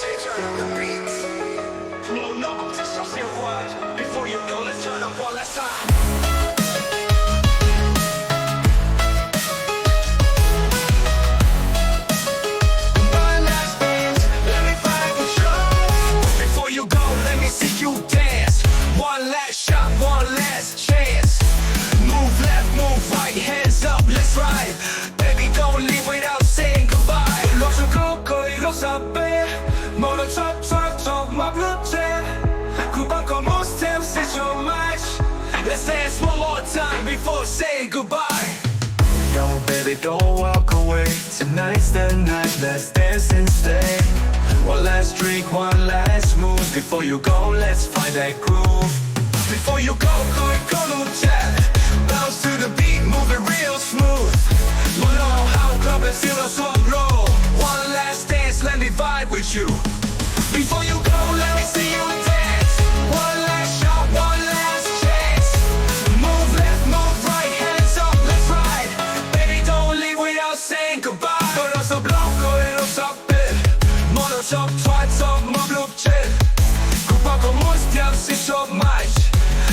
turn up the beats. Flow knuckles, it's just your watch. Before you go, let's turn up one last time. One last dance, let me find control. Before you go, let me see you dance. One last shot, one last chance. Move left, move right, hands up, let's ride. Baby, don't leave without saying goodbye. Lost your coco y lo sabe. Mono chop, chop, chop, my blue chair. Kuban como steps, it's your match. Let's dance one more time before saying goodbye. No, baby, don't walk away. Tonight's the night, let's dance and stay. One last drink, one last move. Before you go, let's find that groove. Before you go, no chat. Bounce to the beat, move it real smooth. Mono, how club and feel a song roll. One last dance, let me vibe with you. Before you go, let me see you dance. One last shot, one last chance. Move left, move right, hands up, let's ride. Baby, don't leave without saying goodbye. Corazón blanco y lo sabe. Mono chop, try top, my blue chip. Kupa como steps, it's so much.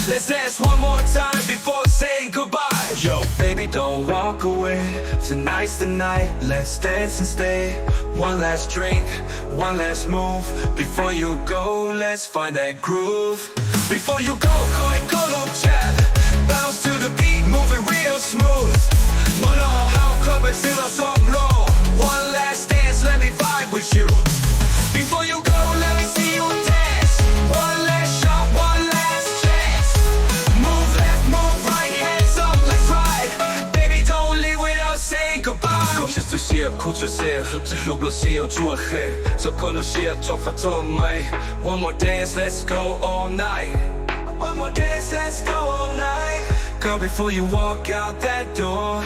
Let's dance one more time before saying goodbye. Yo, baby, don't walk away. Tonight's the night, let's dance and stay. One last drink, one last move. Before you go, let's find that groove. Before you go, no chat. Bounce to the beat, move it real smooth. Mono, how club and feel a song roll. One last dance, let me vibe with you. Before you go, let me see you dance. One last shot, one last chance. Move left, move right, hands up, let's ride. Baby, don't leave without saying goodbye. Just to see a culture say, look, we'll see you to a head. So gonna see a talk for tonight. One more dance, let's go all night. One more dance, let's go all night. Girl, before you walk out that door,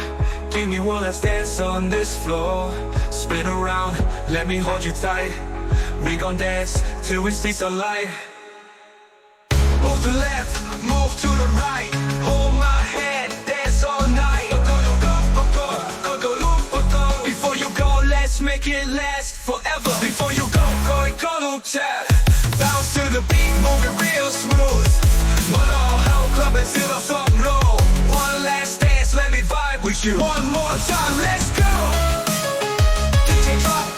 give me one last dance on this floor. Spin around, let me hold you tight. We gon' dance till we see sunlight. Move to the left, move to the right. Hold my hand, dance all night. Before you go, let's make it last forever. Before you go, no chat. Bounce to the beat, move it real smooth. Mono, how club and feel a song roll. One last dance, let me vibe with you. One more time, let's go. DJ drop.